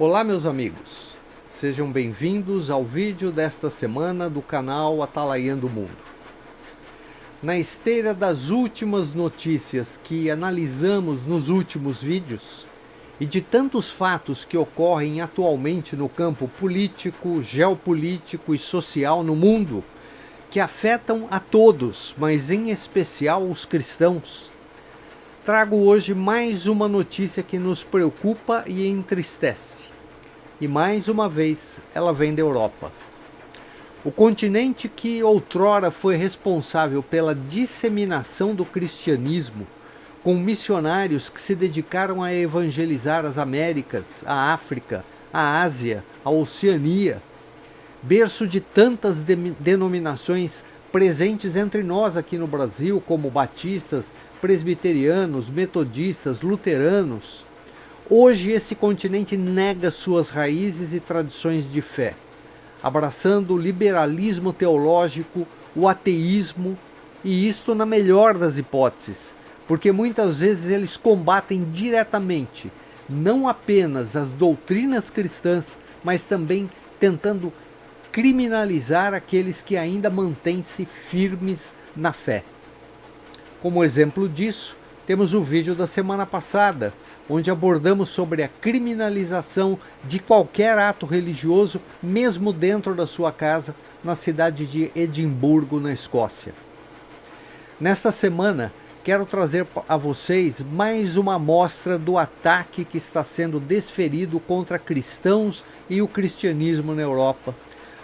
Olá, meus amigos, sejam bem-vindos ao vídeo desta semana do canal Atalaiando o Mundo. Na esteira das últimas notícias que analisamos nos últimos vídeos e de tantos fatos que ocorrem atualmente no campo político, geopolítico e social no mundo, que afetam a todos, mas em especial os cristãos, trago hoje mais uma notícia que nos preocupa e entristece. E mais uma vez ela vem da Europa. O continente que outrora foi responsável pela disseminação do cristianismo, com missionários que se dedicaram a evangelizar as Américas, a África, a Ásia, a Oceania, berço de tantas denominações presentes entre nós aqui no Brasil, como batistas, presbiterianos, metodistas, luteranos. Hoje esse continente nega suas raízes e tradições de fé, abraçando o liberalismo teológico, o ateísmo, e isto na melhor das hipóteses, porque muitas vezes eles combatem diretamente, não apenas as doutrinas cristãs, mas também tentando criminalizar aqueles que ainda mantêm-se firmes na fé. Como exemplo disso, temos o vídeo da semana passada, onde abordamos sobre a criminalização de qualquer ato religioso, mesmo dentro da sua casa, na cidade de Edimburgo, na Escócia. Nesta semana, quero trazer a vocês mais uma amostra do ataque que está sendo desferido contra cristãos e o cristianismo na Europa,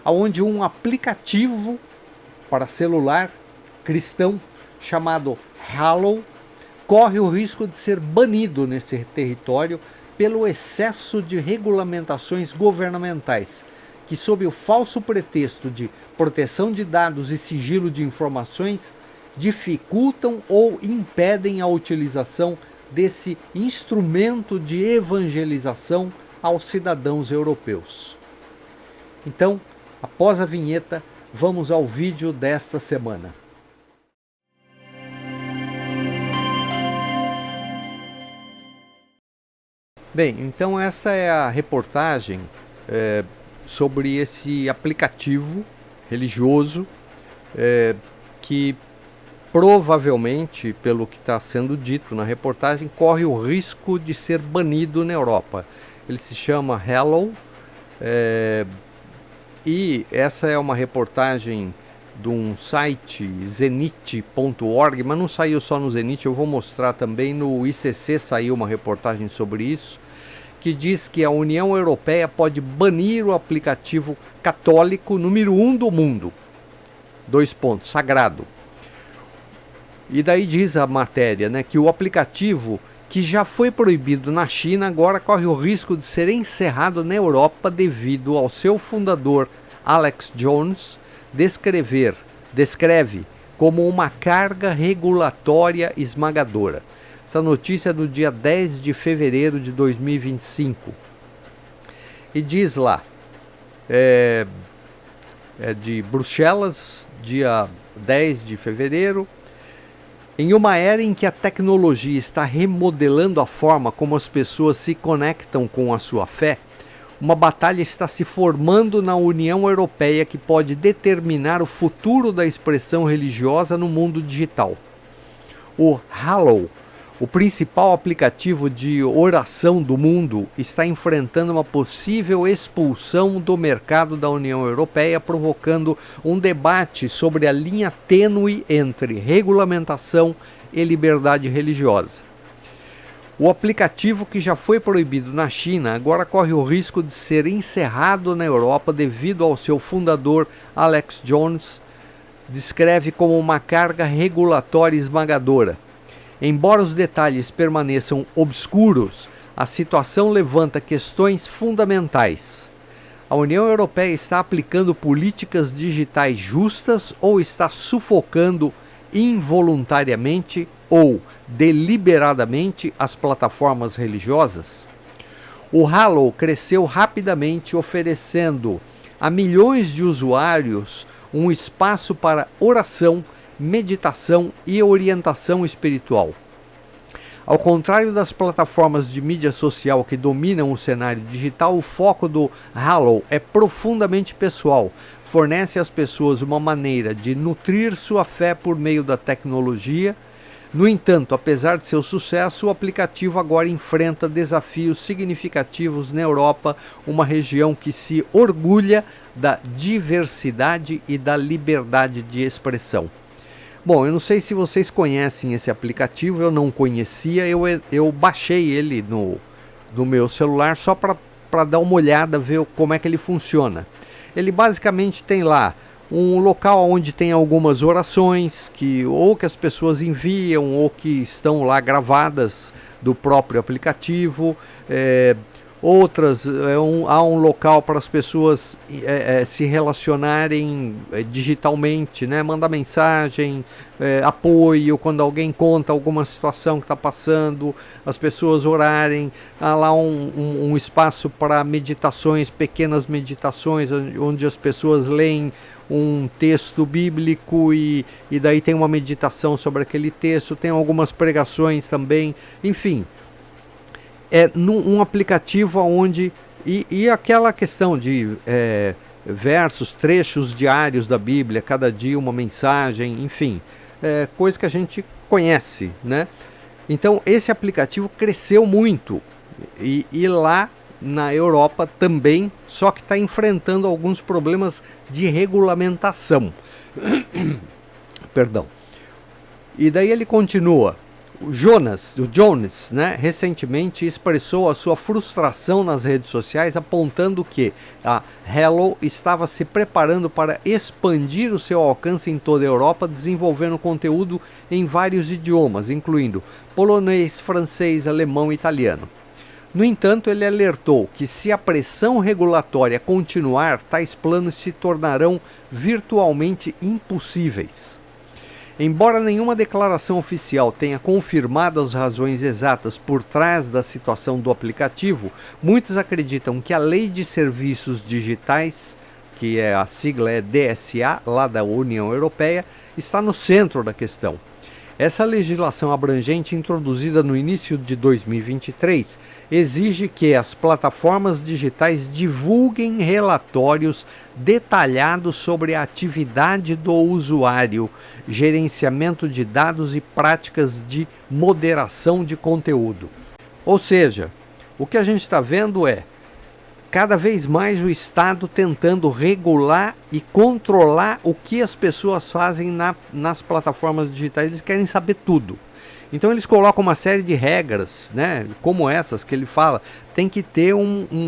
onde um aplicativo para celular cristão chamado Hallow corre o risco de ser banido nesse território pelo excesso de regulamentações governamentais, que sob o falso pretexto de proteção de dados e sigilo de informações, dificultam ou impedem a utilização desse instrumento de evangelização aos cidadãos europeus. Então, após a vinheta, vamos ao vídeo desta semana. Bem, então essa é a reportagem sobre esse aplicativo religioso que provavelmente, pelo que está sendo dito na reportagem, corre o risco de ser banido na Europa. Ele se chama Hallow e essa é uma reportagem de um site zenit.org, mas não saiu só no Zenit, eu vou mostrar também no ICC, saiu uma reportagem sobre isso, que diz que a União Europeia pode banir o aplicativo católico número 1 do mundo. Sagrado. E daí diz a matéria, que o aplicativo, que já foi proibido na China, agora corre o risco de ser encerrado na Europa devido ao seu fundador, Alex Jones, descreve como uma carga regulatória esmagadora. Essa notícia é do dia 10 de fevereiro de 2025. E diz lá, é de Bruxelas, dia 10 de fevereiro, em uma era em que a tecnologia está remodelando a forma como as pessoas se conectam com a sua fé, uma batalha está se formando na União Europeia que pode determinar o futuro da expressão religiosa no mundo digital. O Hallow, o principal aplicativo de oração do mundo, está enfrentando uma possível expulsão do mercado da União Europeia, provocando um debate sobre a linha tênue entre regulamentação e liberdade religiosa. O aplicativo, que já foi proibido na China, agora corre o risco de ser encerrado na Europa devido ao seu fundador, Alex Jones, descreve como uma carga regulatória esmagadora. Embora os detalhes permaneçam obscuros, a situação levanta questões fundamentais. A União Europeia está aplicando políticas digitais justas ou está sufocando involuntariamente ou deliberadamente as plataformas religiosas? O Hallow cresceu rapidamente, oferecendo a milhões de usuários um espaço para oração, meditação e orientação espiritual. Ao contrário das plataformas de mídia social que dominam o cenário digital, o foco do Hallow é profundamente pessoal. Fornece às pessoas uma maneira de nutrir sua fé por meio da tecnologia. No entanto, apesar de seu sucesso, o aplicativo agora enfrenta desafios significativos na Europa, uma região que se orgulha da diversidade e da liberdade de expressão. Bom, eu não sei se vocês conhecem esse aplicativo, eu não conhecia, eu baixei ele no meu celular só para dar uma olhada, ver como é que ele funciona. Ele basicamente tem lá um local onde tem algumas orações que ou que as pessoas enviam ou que estão lá gravadas do próprio aplicativo. Outras, há um local para as pessoas se relacionarem digitalmente, né? Mandar mensagem, apoio, quando alguém conta alguma situação que está passando, as pessoas orarem. Há lá um espaço para meditações, pequenas meditações, onde as pessoas leem um texto bíblico e daí tem uma meditação sobre aquele texto, tem algumas pregações também, enfim. É um aplicativo onde, e aquela questão de versos, trechos diários da Bíblia, cada dia uma mensagem, enfim, coisa que a gente conhece, né? Então esse aplicativo cresceu muito e lá na Europa também, só que está enfrentando alguns problemas de regulamentação. Perdão. E daí ele continua. O Jonas, né, recentemente expressou a sua frustração nas redes sociais, apontando que a Hallow estava se preparando para expandir o seu alcance em toda a Europa, desenvolvendo conteúdo em vários idiomas, incluindo polonês, francês, alemão e italiano. No entanto, ele alertou que se a pressão regulatória continuar, tais planos se tornarão virtualmente impossíveis. Embora nenhuma declaração oficial tenha confirmado as razões exatas por trás da situação do aplicativo, muitos acreditam que a Lei de Serviços Digitais, que a sigla é DSA, lá da União Europeia, está no centro da questão. Essa legislação abrangente, introduzida no início de 2023, exige que as plataformas digitais divulguem relatórios detalhados sobre a atividade do usuário, gerenciamento de dados e práticas de moderação de conteúdo. Ou seja, o que a gente está vendo é cada vez mais o Estado tentando regular e controlar o que as pessoas fazem nas plataformas digitais. Eles querem saber tudo. Então eles colocam uma série de regras, né, como essas que ele fala. Tem que ter um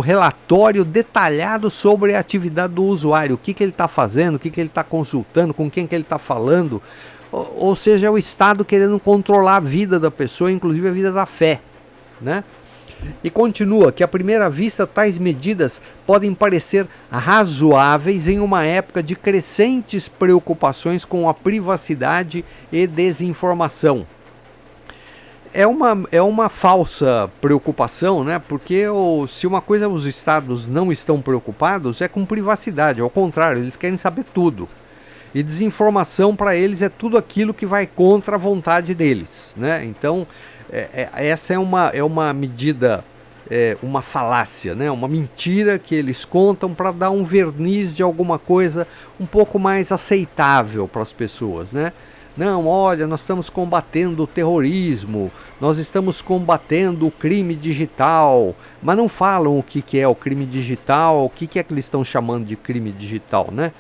relatório detalhado sobre a atividade do usuário. O que ele está fazendo, o que ele está consultando, com quem que ele está falando. Ou seja, é o Estado querendo controlar a vida da pessoa, inclusive a vida da fé, né? E continua que à primeira vista tais medidas podem parecer razoáveis em uma época de crescentes preocupações com a privacidade e desinformação. É uma falsa preocupação, né? Porque se uma coisa os estados não estão preocupados é com privacidade, ao contrário, eles querem saber tudo. E desinformação para eles é tudo aquilo que vai contra a vontade deles, né? Então essa é uma medida, uma falácia, né? Uma mentira que eles contam para dar um verniz de alguma coisa um pouco mais aceitável para as pessoas, né? Não, olha, nós estamos combatendo o terrorismo, nós estamos combatendo o crime digital, mas não falam o que é o crime digital, o que é que eles estão chamando de crime digital, né?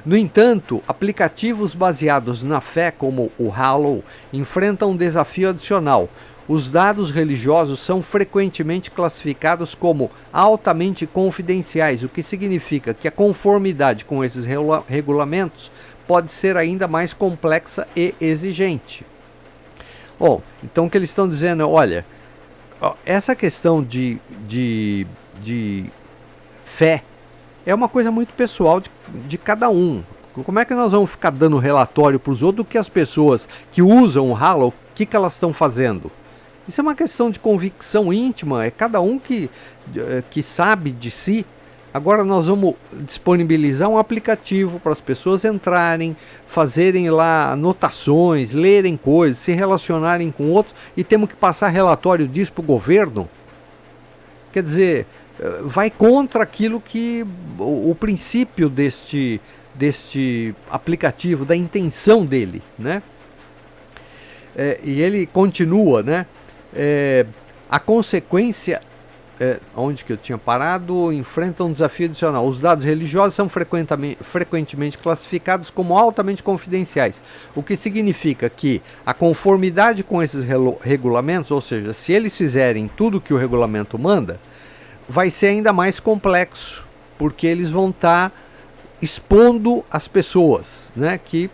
No entanto, aplicativos baseados na fé como o Hallow enfrentam um desafio adicional. Os dados religiosos são frequentemente classificados como altamente confidenciais, o que significa que a conformidade com esses regulamentos pode ser ainda mais complexa e exigente. Bom, então o que eles estão dizendo é, olha, essa questão de fé é uma coisa muito pessoal de cada um. Como é que nós vamos ficar dando relatório para os outros do que as pessoas que usam o Hallow, o que elas estão fazendo? Isso é uma questão de convicção íntima, é cada um que sabe de si, Agora nós vamos disponibilizar um aplicativo para as pessoas entrarem, fazerem lá anotações, lerem coisas, se relacionarem com outros, e temos que passar relatório disso para o governo. Quer dizer, vai contra aquilo que o princípio deste aplicativo, da intenção dele, né? E ele continua, né? A consequência, onde que eu tinha parado, enfrenta um desafio adicional. Os dados religiosos são frequentemente classificados como altamente confidenciais, o que significa que a conformidade com esses regulamentos, ou seja, se eles fizerem tudo que o regulamento manda, vai ser ainda mais complexo, porque eles vão estar expondo as pessoas, né, que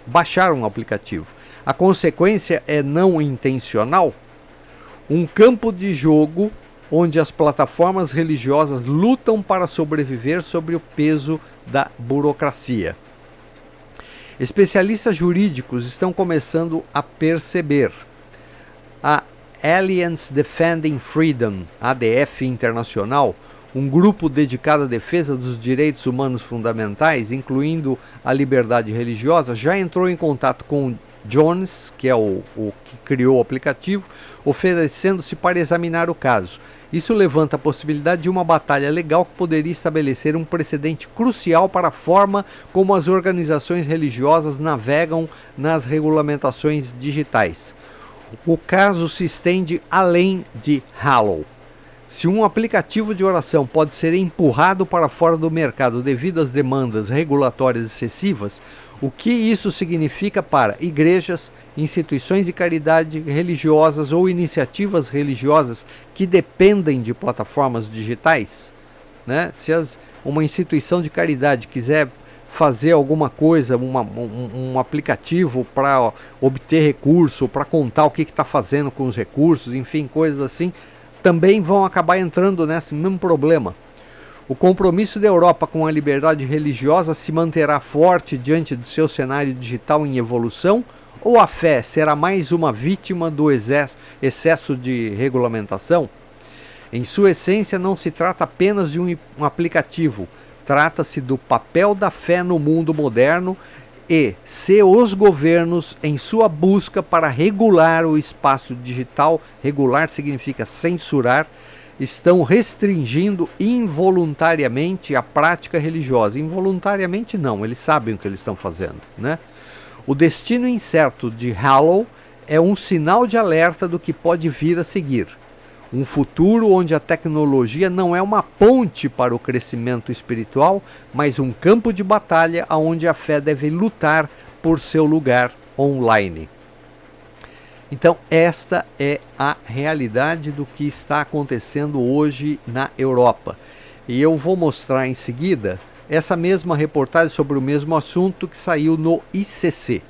baixaram o aplicativo. A consequência é não intencional. Um campo de jogo onde as plataformas religiosas lutam para sobreviver sob o peso da burocracia. Especialistas jurídicos estão começando a perceber. A Alliance Defending Freedom, ADF Internacional, um grupo dedicado à defesa dos direitos humanos fundamentais, incluindo a liberdade religiosa, já entrou em contato com Jones, que é o que criou o aplicativo, oferecendo-se para examinar o caso. Isso levanta a possibilidade de uma batalha legal que poderia estabelecer um precedente crucial para a forma como as organizações religiosas navegam nas regulamentações digitais. O caso se estende além de Hallow. Se um aplicativo de oração pode ser empurrado para fora do mercado devido às demandas regulatórias excessivas, o que isso significa para igrejas, instituições de caridade religiosas ou iniciativas religiosas que dependem de plataformas digitais? Né? Se uma instituição de caridade quiser fazer alguma coisa, um aplicativo para obter recurso, para contar o que está fazendo com os recursos, enfim, coisas assim, também vão acabar entrando nesse mesmo problema. O compromisso da Europa com a liberdade religiosa se manterá forte diante do seu cenário digital em evolução, ou a fé será mais uma vítima do excesso de regulamentação? Em sua essência, não se trata apenas de um aplicativo, trata-se do papel da fé no mundo moderno e se os governos, em sua busca para regular o espaço digital, regular significa censurar, estão restringindo involuntariamente a prática religiosa. Involuntariamente não, eles sabem o que eles estão fazendo, né? O destino incerto de Hallow é um sinal de alerta do que pode vir a seguir. Um futuro onde a tecnologia não é uma ponte para o crescimento espiritual, mas um campo de batalha onde a fé deve lutar por seu lugar online. Então, esta é a realidade do que está acontecendo hoje na Europa. E eu vou mostrar em seguida essa mesma reportagem sobre o mesmo assunto que saiu no ICC.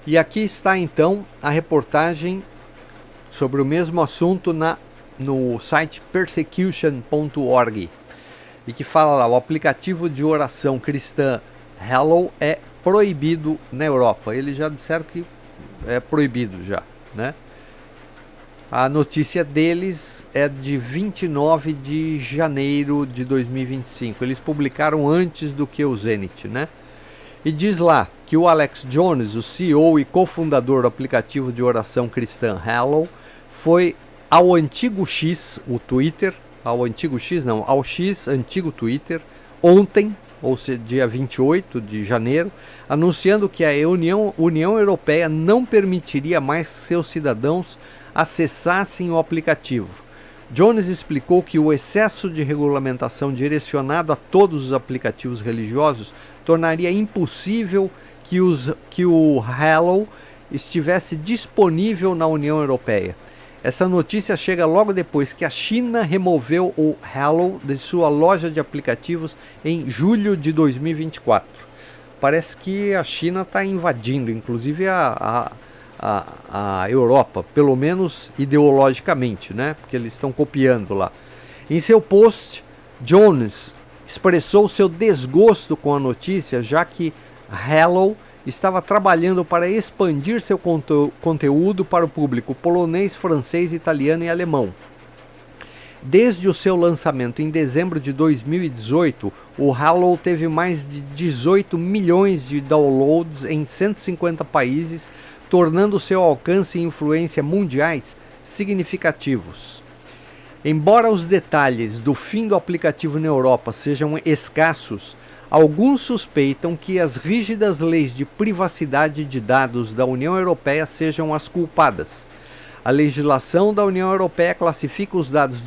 E aqui está então a reportagem sobre o mesmo assunto no site persecution.org, e que fala lá: o aplicativo de oração cristã Hallow é proibido na Europa. Eles já disseram que é proibido já, né? A notícia deles é de 29 de janeiro de 2025. Eles publicaram antes do que o Zenit, né? E diz lá que o Alex Jones, o CEO e cofundador do aplicativo de oração cristã Hallow, foi ao antigo X, o Twitter, ao X, antigo Twitter, ontem, ou seja, dia 28 de janeiro, anunciando que a União Europeia não permitiria mais que seus cidadãos acessassem o aplicativo. Jones explicou que o excesso de regulamentação direcionado a todos os aplicativos religiosos tornaria impossível que o Hallow estivesse disponível na União Europeia. Essa notícia chega logo depois que a China removeu o Hallow de sua loja de aplicativos em julho de 2024. Parece que a China está invadindo, inclusive a Europa, pelo menos ideologicamente, né? Porque eles estão copiando lá. Em seu post, Jones expressou seu desgosto com a notícia, já que Hello estava trabalhando para expandir seu conteúdo para o público polonês, francês, italiano e alemão. Desde o seu lançamento em dezembro de 2018, o Hello teve mais de 18 milhões de downloads em 150 países, tornando seu alcance e influência mundiais significativos. Embora os detalhes do fim do aplicativo na Europa sejam escassos, alguns suspeitam que as rígidas leis de privacidade de dados da União Europeia sejam as culpadas. A legislação da União Europeia classifica os dados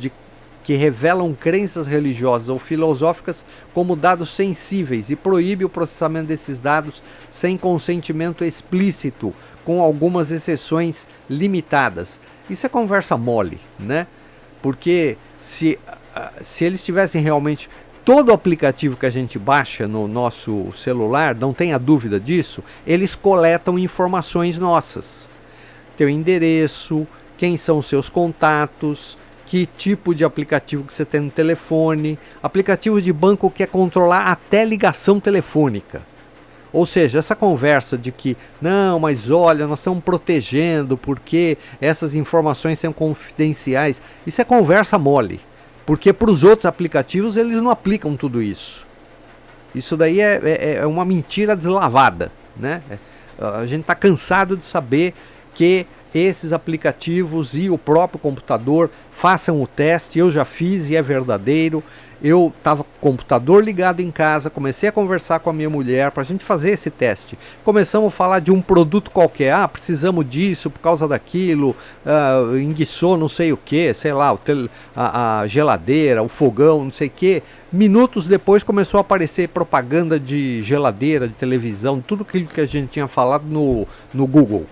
que revelam crenças religiosas ou filosóficas como dados sensíveis e proíbe o processamento desses dados sem consentimento explícito, com algumas exceções limitadas. Isso é conversa mole, né? Porque se eles tivessem realmente todo o aplicativo que a gente baixa no nosso celular, não tenha dúvida disso, eles coletam informações nossas. Teu endereço, quem são os seus contatos, que tipo de aplicativo que você tem no telefone, aplicativo de banco que quer controlar até ligação telefônica. Ou seja, essa conversa de que, não, mas olha, nós estamos protegendo porque essas informações são confidenciais, isso é conversa mole. Porque para os outros aplicativos eles não aplicam tudo isso. Isso daí é uma mentira deslavada, né? A gente está cansado de saber que esses aplicativos e o próprio computador façam o teste. Eu já fiz e é verdadeiro. Eu estava com o computador ligado em casa, comecei a conversar com a minha mulher para a gente fazer esse teste. Começamos a falar de um produto qualquer, precisamos disso por causa daquilo, enguiçou não sei o que, sei lá, a geladeira, o fogão, não sei o que. Minutos depois começou a aparecer propaganda de geladeira, de televisão, tudo aquilo que a gente tinha falado no Google.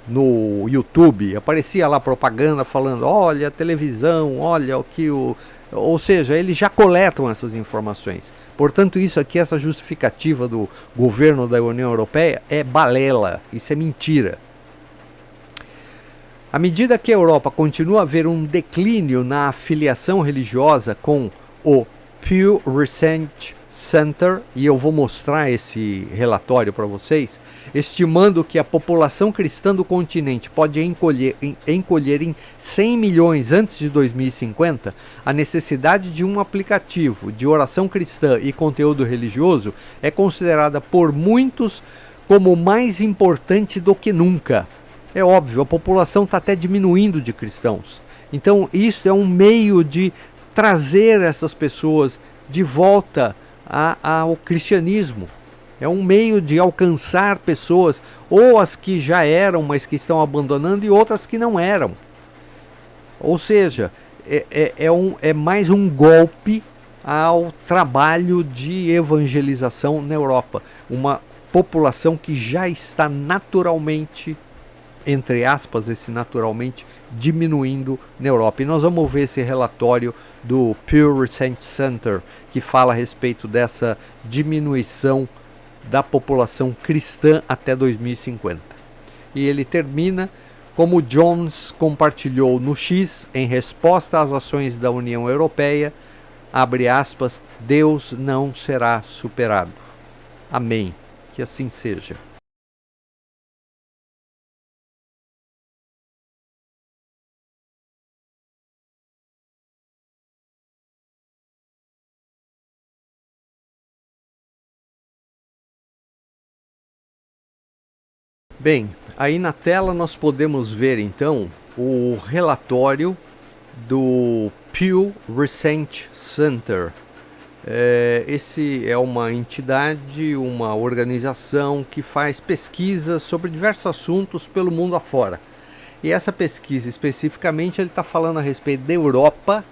No YouTube, aparecia lá propaganda falando, olha a televisão, olha o que o... Ou seja, eles já coletam essas informações. Portanto, isso aqui, essa justificativa do governo da União Europeia é balela, isso é mentira. À medida que a Europa continua a ver um declínio na afiliação religiosa com o Pew Research Center, e eu vou mostrar esse relatório para vocês, estimando que a população cristã do continente pode encolher em 100 milhões antes de 2050, a necessidade de um aplicativo de oração cristã e conteúdo religioso é considerada por muitos como mais importante do que nunca. É óbvio, a população está até diminuindo de cristãos. Então isso é um meio de trazer essas pessoas de volta ao cristianismo. É um meio de alcançar pessoas, ou as que já eram, mas que estão abandonando, e outras que não eram. Ou seja, é mais um golpe ao trabalho de evangelização na Europa. Uma população que já está naturalmente, entre aspas, esse naturalmente, diminuindo na Europa. E nós vamos ver esse relatório do Pew Research Center, que fala a respeito dessa diminuição da população cristã até 2050. E ele termina como Jones compartilhou no X em resposta às ações da União Europeia, abre aspas, Deus não será superado. Amém. Que assim seja. Bem, aí na tela nós podemos ver então o relatório do Pew Research Center. Esse é uma entidade, uma organização que faz pesquisas sobre diversos assuntos pelo mundo afora. E essa pesquisa especificamente ele está falando a respeito da Europa,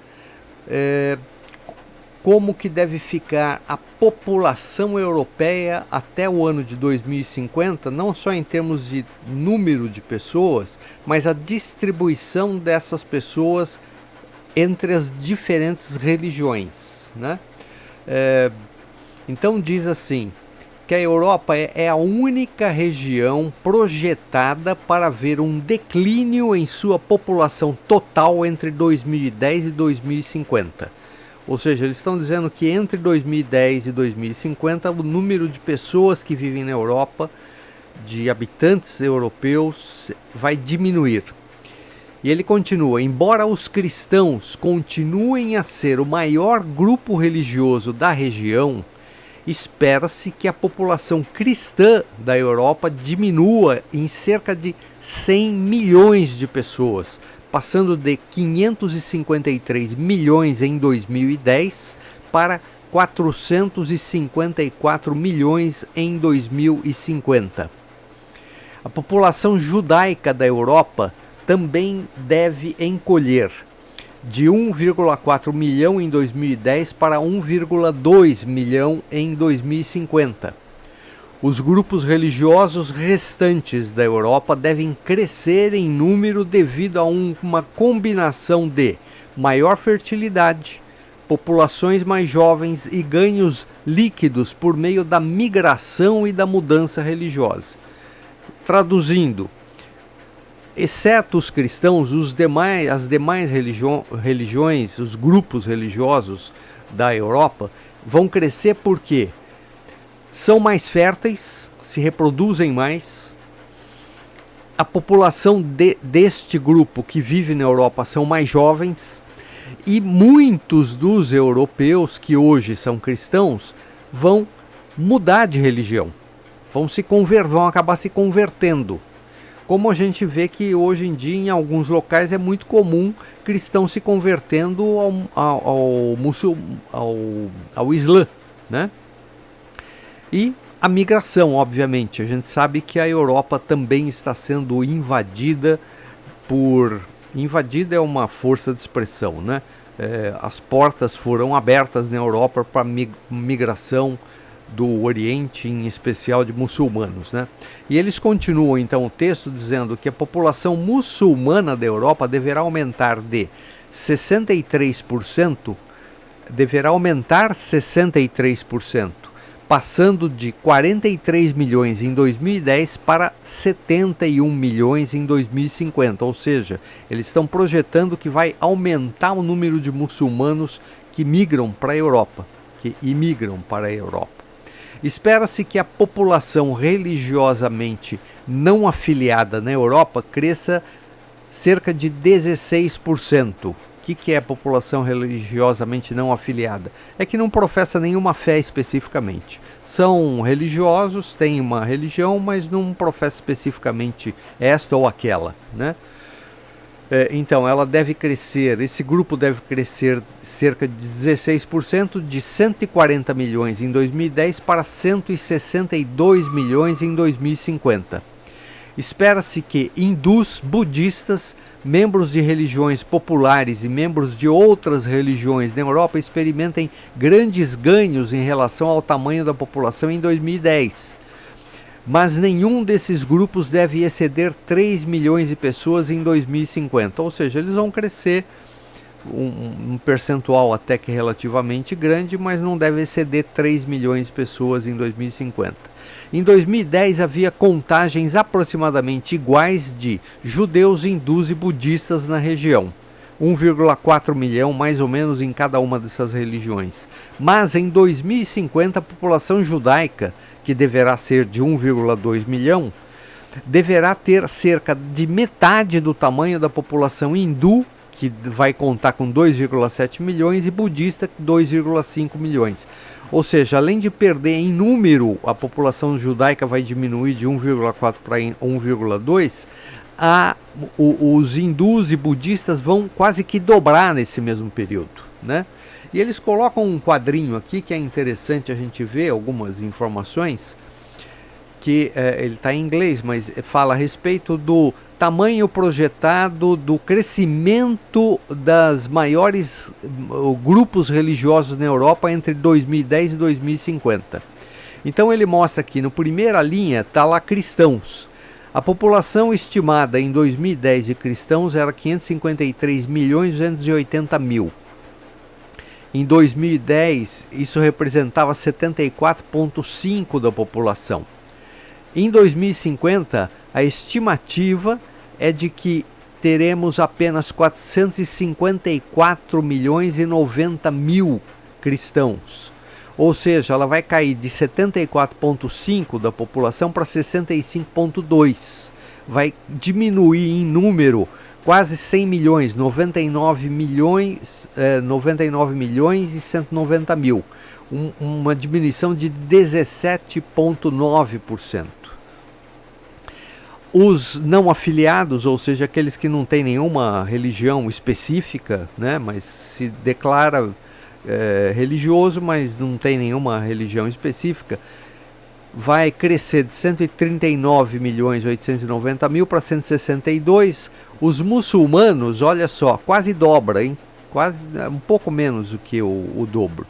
como que deve ficar a população europeia até o ano de 2050, não só em termos de número de pessoas, mas a distribuição dessas pessoas entre as diferentes religiões, né? Então diz assim, que a Europa é a única região projetada para ver um declínio em sua população total entre 2010 e 2050. Ou seja, eles estão dizendo que entre 2010 e 2050 o número de pessoas que vivem na Europa, de habitantes europeus, vai diminuir. E ele continua: embora os cristãos continuem a ser o maior grupo religioso da região, espera-se que a população cristã da Europa diminua em cerca de 100 milhões de pessoas, passando de 553 milhões em 2010 para 454 milhões em 2050. A população judaica da Europa também deve encolher de 1,4 milhão em 2010 para 1,2 milhão em 2050. Os grupos religiosos restantes da Europa devem crescer em número devido a uma combinação de maior fertilidade, populações mais jovens e ganhos líquidos por meio da migração e da mudança religiosa. Traduzindo, exceto os cristãos, as demais religiões, os grupos religiosos da Europa vão crescer porque são mais férteis, se reproduzem mais, a população deste grupo que vive na Europa são mais jovens e muitos dos europeus que hoje são cristãos vão mudar de religião, vão acabar se convertendo. Como a gente vê que hoje em dia em alguns locais é muito comum cristãos se convertendo ao Islã, né? E a migração, obviamente. A gente sabe que a Europa também está sendo invadida por... Invadida é uma força de expressão, né? As portas foram abertas na Europa para migração do Oriente, em especial de muçulmanos, né? E eles continuam então o texto dizendo que a população muçulmana da Europa deverá aumentar 63%, passando de 43 milhões em 2010 para 71 milhões em 2050, ou seja, eles estão projetando que vai aumentar o número de muçulmanos que imigram para a Europa. Espera-se que a população religiosamente não afiliada na Europa cresça cerca de 16%. O que é a população religiosamente não afiliada? É que não professa nenhuma fé especificamente. São religiosos, têm uma religião, mas não professa especificamente esta ou aquela, né? Então, ela deve crescer, esse grupo deve crescer cerca de 16%, de 140 milhões em 2010 para 162 milhões em 2050. Espera-se que hindus, budistas, membros de religiões populares e membros de outras religiões na Europa experimentem grandes ganhos em relação ao tamanho da população em 2010. Mas nenhum desses grupos deve exceder 3 milhões de pessoas em 2050. Ou seja, eles vão crescer um percentual até que relativamente grande, mas não deve exceder 3 milhões de pessoas em 2050. Em 2010 havia contagens aproximadamente iguais de judeus, hindus e budistas na região. 1,4 milhão mais ou menos em cada uma dessas religiões. Mas em 2050 a população judaica, que deverá ser de 1,2 milhão, deverá ter cerca de metade do tamanho da população hindu, que vai contar com 2,7 milhões, e budista 2,5 milhões. Ou seja, além de perder em número, a população judaica vai diminuir de 1,4 para 1,2, os hindus e budistas vão quase que dobrar nesse mesmo período, né? E eles colocam um quadrinho aqui que é interessante a gente ver algumas informações, que ele está em inglês, mas fala a respeito do tamanho projetado do crescimento das maiores grupos religiosos na Europa entre 2010 e 2050. Então ele mostra aqui, no primeira linha, está lá cristãos. A população estimada em 2010 de cristãos era 553 milhões 280 mil. Em 2010, isso representava 74,5% da população. Em 2050, a estimativa é de que teremos apenas 454 milhões e 90 mil cristãos. Ou seja, ela vai cair de 74,5% da população para 65,2%. Vai diminuir em número quase 100 milhões, 99 milhões e 190 mil. Uma diminuição de 17,9%. Os não afiliados, ou seja, aqueles que não têm nenhuma religião específica, né, mas se declara religioso, mas não tem nenhuma religião específica, vai crescer de 139 milhões e 890 mil para 162. Os muçulmanos, olha só, quase dobra, hein? Quase um pouco menos do que o dobro.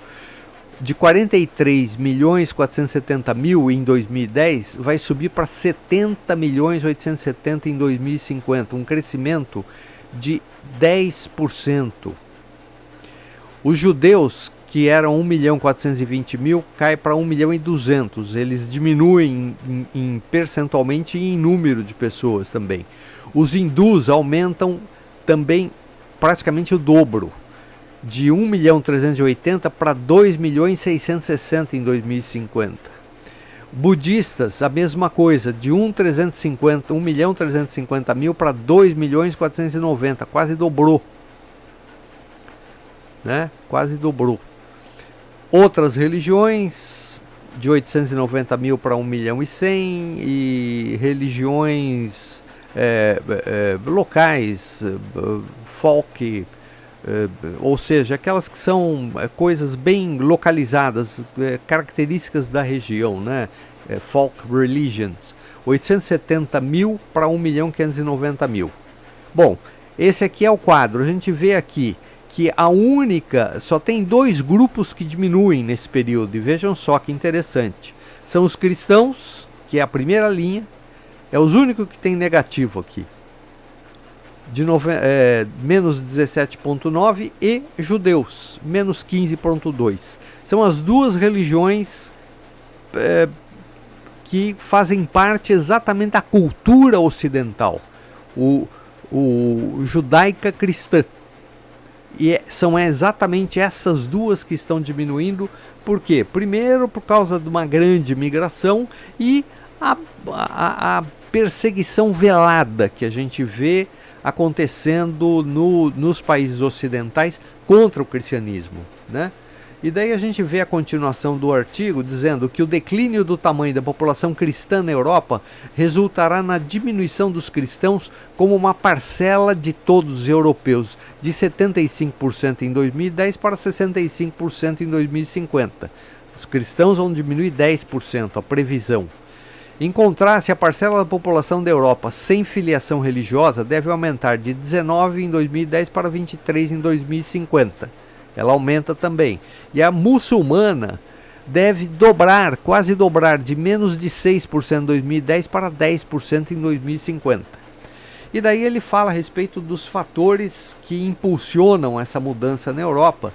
De 43 milhões 470 mil em 2010, vai subir para 70 milhões 870 em 2050, um crescimento de 10%. Os judeus, que eram 1 milhão 420 mil, cai para 1 milhão e 200. Eles diminuem percentualmente e em número de pessoas também. Os hindus aumentam também praticamente o dobro, de 1 milhão 380 para 2 milhões 660 em 2050. Budistas, a mesma coisa, de 1 milhão 350 mil para 2 milhões 490, quase dobrou. Né? Quase dobrou. Outras religiões, de 890 mil para 1 milhão e 100, e religiões locais, folk, ou seja, aquelas que são coisas bem localizadas, características da região, né? Folk religions, 870 mil para 1 milhão 590 mil. Bom, esse aqui é o quadro. A gente vê aqui que só tem 2 grupos que diminuem nesse período, e vejam só que interessante. São os cristãos, que é a primeira linha, é os únicos que tem negativo aqui, de menos 17,9%, e judeus, menos 15,2%. São as duas religiões que fazem parte exatamente da cultura ocidental, o judaica cristã. E são exatamente essas duas que estão diminuindo. Por quê? Primeiro, por causa de uma grande migração e a perseguição velada que a gente vê acontecendo nos países ocidentais contra o cristianismo, né? E daí a gente vê a continuação do artigo dizendo que o declínio do tamanho da população cristã na Europa resultará na diminuição dos cristãos como uma parcela de todos os europeus, de 75% em 2010 para 65% em 2050. Os cristãos vão diminuir 10%, a previsão. Em contraste, a parcela da população da Europa sem filiação religiosa deve aumentar de 19% em 2010 para 23% em 2050. Ela aumenta também. E a muçulmana deve quase dobrar, de menos de 6% em 2010 para 10% em 2050. E daí ele fala a respeito dos fatores que impulsionam essa mudança na Europa.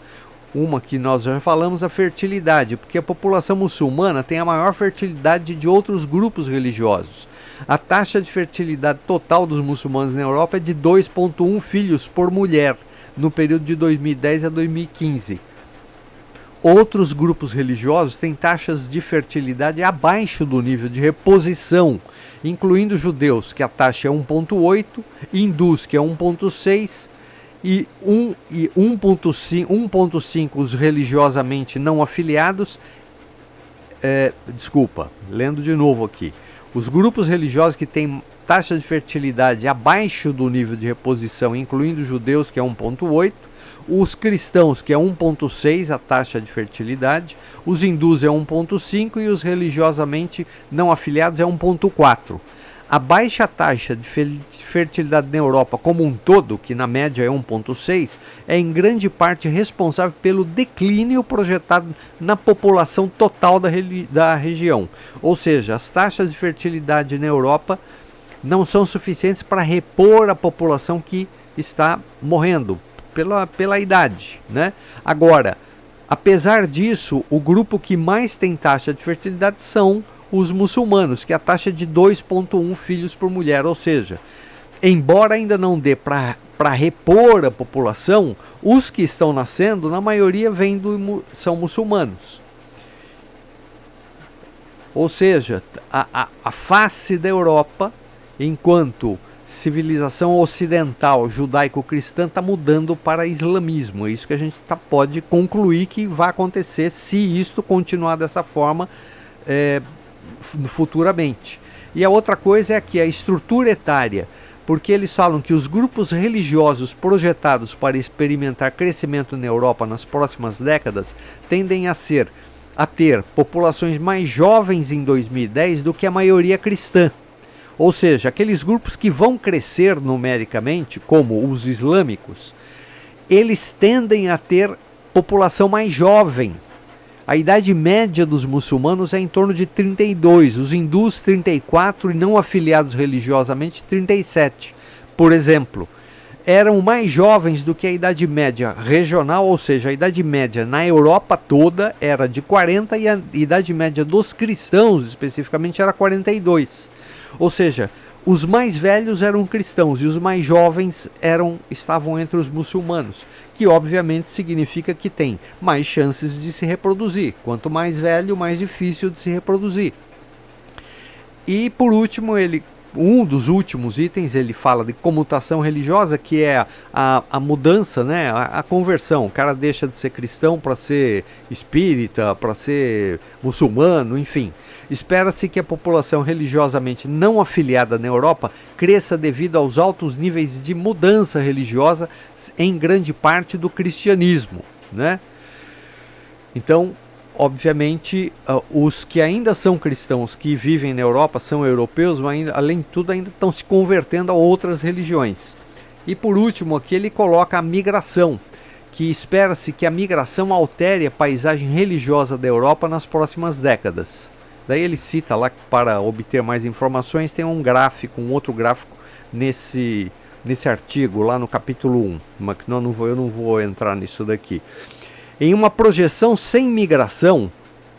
Uma que nós já falamos, a fertilidade, porque a população muçulmana tem a maior fertilidade de outros grupos religiosos. A taxa de fertilidade total dos muçulmanos na Europa é de 2,1 filhos por mulher, no período de 2010 a 2015. Outros grupos religiosos têm taxas de fertilidade abaixo do nível de reposição, incluindo judeus, que a taxa é 1,8, hindus, que é 1,6, e 1,5 os religiosamente não afiliados. Lendo de novo aqui. Os grupos religiosos que têm taxa de fertilidade abaixo do nível de reposição, incluindo judeus, que é 1,8, os cristãos, que é 1,6 a taxa de fertilidade, os hindus é 1,5 e os religiosamente não afiliados é 1,4. A baixa taxa de fertilidade na Europa como um todo, que na média é 1,6, é em grande parte responsável pelo declínio projetado na população total da região. Ou seja, as taxas de fertilidade na Europa não são suficientes para repor a população que está morrendo pela idade, né? Agora, apesar disso, o grupo que mais tem taxa de fertilidade são os muçulmanos, que a taxa é de 2,1 filhos por mulher, ou seja, embora ainda não dê para repor a população, os que estão nascendo, na maioria são muçulmanos. Ou seja, a face da Europa, enquanto civilização ocidental judaico-cristã, está mudando para islamismo. É isso que a gente pode concluir que vai acontecer se isto continuar dessa forma futuramente. E a outra coisa é que a estrutura etária, porque eles falam que os grupos religiosos projetados para experimentar crescimento na Europa nas próximas décadas tendem a ter populações mais jovens em 2010 do que a maioria cristã. Ou seja, aqueles grupos que vão crescer numericamente, como os islâmicos, eles tendem a ter população mais jovem. A idade média dos muçulmanos é em torno de 32, os hindus 34 e não afiliados religiosamente 37. Por exemplo, eram mais jovens do que a idade média regional, ou seja, a idade média na Europa toda era de 40 e a idade média dos cristãos especificamente era 42. Ou seja, os mais velhos eram cristãos e os mais jovens estavam entre os muçulmanos, que obviamente significa que tem mais chances de se reproduzir. Quanto mais velho, mais difícil de se reproduzir. E por último, um dos últimos itens, ele fala de comutação religiosa, que é a mudança, né, a conversão. O cara deixa de ser cristão para ser espírita, para ser muçulmano, enfim. Espera-se que a população religiosamente não afiliada na Europa cresça devido aos altos níveis de mudança religiosa em grande parte do cristianismo, né? Então, obviamente, os que ainda são cristãos, que vivem na Europa, são europeus, mas além de tudo ainda estão se convertendo a outras religiões. E por último, aqui ele coloca a migração, que espera-se que a migração altere a paisagem religiosa da Europa nas próximas décadas. Daí ele cita lá, para obter mais informações, tem um outro gráfico nesse artigo, lá no capítulo 1, mas eu não vou entrar nisso daqui. Em uma projeção sem migração,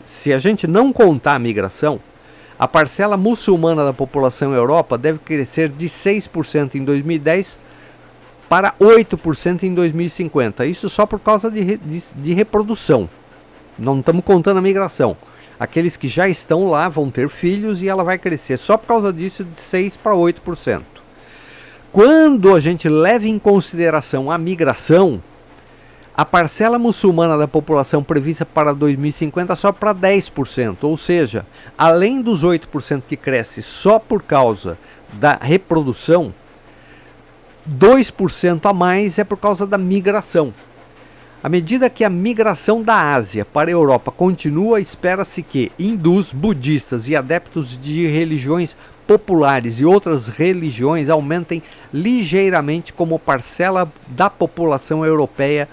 se a gente não contar a migração, a parcela muçulmana da população Europa deve crescer de 6% em 2010 para 8% em 2050. Isso só por causa de reprodução. Não estamos contando a migração. Aqueles que já estão lá vão ter filhos e ela vai crescer só por causa disso de 6% para 8%. Quando a gente leva em consideração a migração, a parcela muçulmana da população prevista para 2050 só para 10%, ou seja, além dos 8% que cresce só por causa da reprodução, 2% a mais é por causa da migração. À medida que a migração da Ásia para a Europa continua, espera-se que hindus, budistas e adeptos de religiões populares e outras religiões aumentem ligeiramente como parcela da população europeia.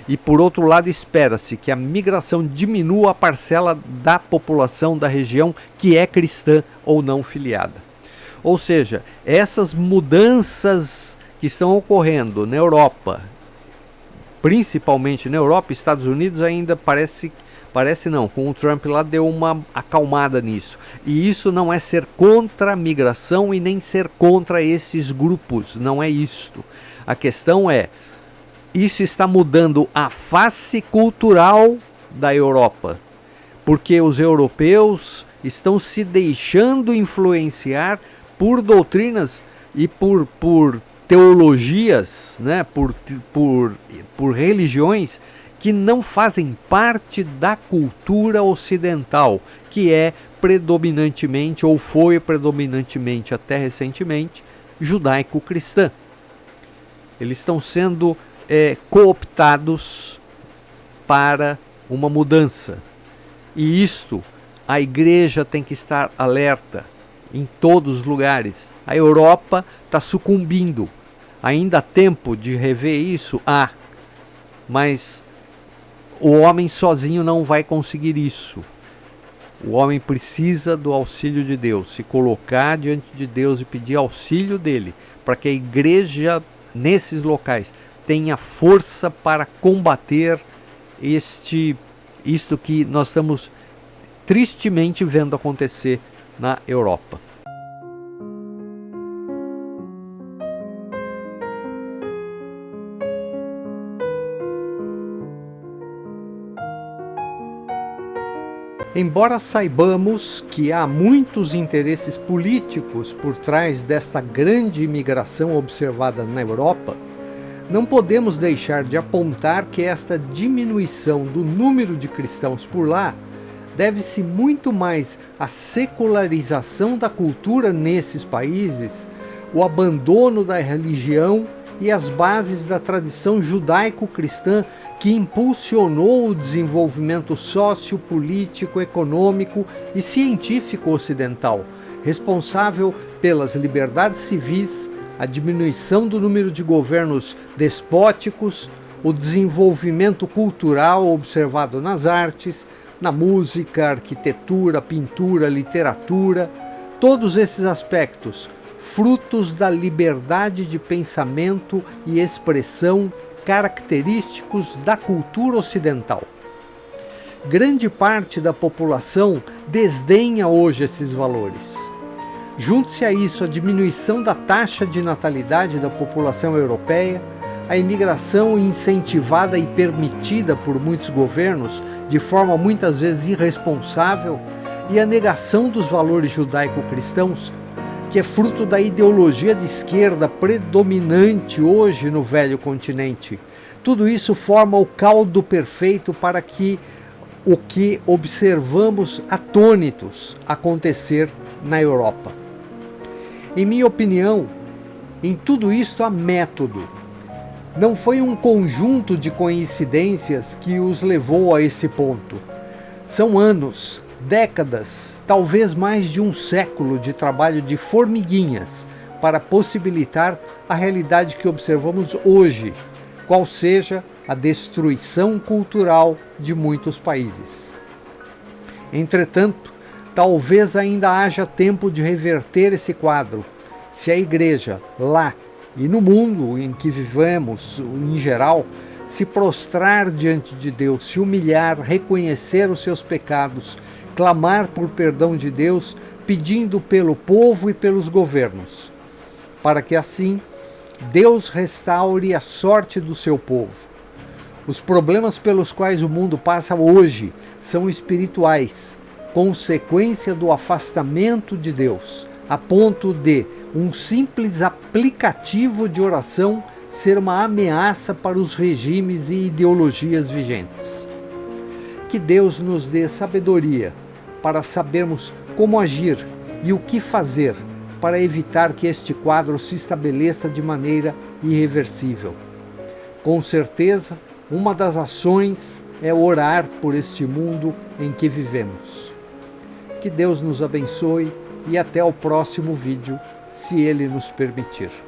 E por outro lado, espera-se que a migração diminua a parcela da população da região que é cristã ou não filiada. Ou seja, essas mudanças que estão ocorrendo na Europa, principalmente na Europa, Estados Unidos ainda parece não, com o Trump lá deu uma acalmada nisso. E isso não é ser contra a migração e nem ser contra esses grupos, não é isto. A questão é, isso está mudando a face cultural da Europa, porque os europeus estão se deixando influenciar por doutrinas e por teologias, né, por religiões que não fazem parte da cultura ocidental, que é predominantemente, ou foi predominantemente até recentemente, judaico-cristã. Eles estão sendo cooptados para uma mudança. E isto, a igreja tem que estar alerta em todos os lugares. A Europa está sucumbindo. Ainda há tempo de rever isso? Mas o homem sozinho não vai conseguir isso. O homem precisa do auxílio de Deus, se colocar diante de Deus e pedir auxílio dele, para que a igreja nesses locais tenha força para combater isto que nós estamos tristemente vendo acontecer na Europa. Embora saibamos que há muitos interesses políticos por trás desta grande imigração observada na Europa, não podemos deixar de apontar que esta diminuição do número de cristãos por lá deve-se muito mais à secularização da cultura nesses países, o abandono da religião e as bases da tradição judaico-cristã que impulsionou o desenvolvimento sociopolítico, econômico e científico ocidental, responsável pelas liberdades civis, a diminuição do número de governos despóticos, o desenvolvimento cultural observado nas artes, na música, arquitetura, pintura, literatura, todos esses aspectos frutos da liberdade de pensamento e expressão característicos da cultura ocidental. Grande parte da população desdenha hoje esses valores. Junte-se a isso a diminuição da taxa de natalidade da população europeia, a imigração incentivada e permitida por muitos governos de forma muitas vezes irresponsável e a negação dos valores judaico-cristãos, que é fruto da ideologia de esquerda predominante hoje no velho continente. Tudo isso forma o caldo perfeito para que o que observamos atônitos acontecer na Europa. Em minha opinião, em tudo isto há método. Não foi um conjunto de coincidências que os levou a esse ponto. São anos, décadas, talvez mais de um século de trabalho de formiguinhas para possibilitar a realidade que observamos hoje, qual seja a destruição cultural de muitos países. Entretanto, talvez ainda haja tempo de reverter esse quadro, se a Igreja, lá e no mundo em que vivemos, em geral, se prostrar diante de Deus, se humilhar, reconhecer os seus pecados, clamar por perdão de Deus, pedindo pelo povo e pelos governos, para que assim Deus restaure a sorte do seu povo. Os problemas pelos quais o mundo passa hoje são espirituais, consequência do afastamento de Deus, a ponto de um simples aplicativo de oração ser uma ameaça para os regimes e ideologias vigentes. Que Deus nos dê sabedoria para sabermos como agir e o que fazer para evitar que este quadro se estabeleça de maneira irreversível. Com certeza, uma das ações é orar por este mundo em que vivemos. Que Deus nos abençoe e até o próximo vídeo, se Ele nos permitir.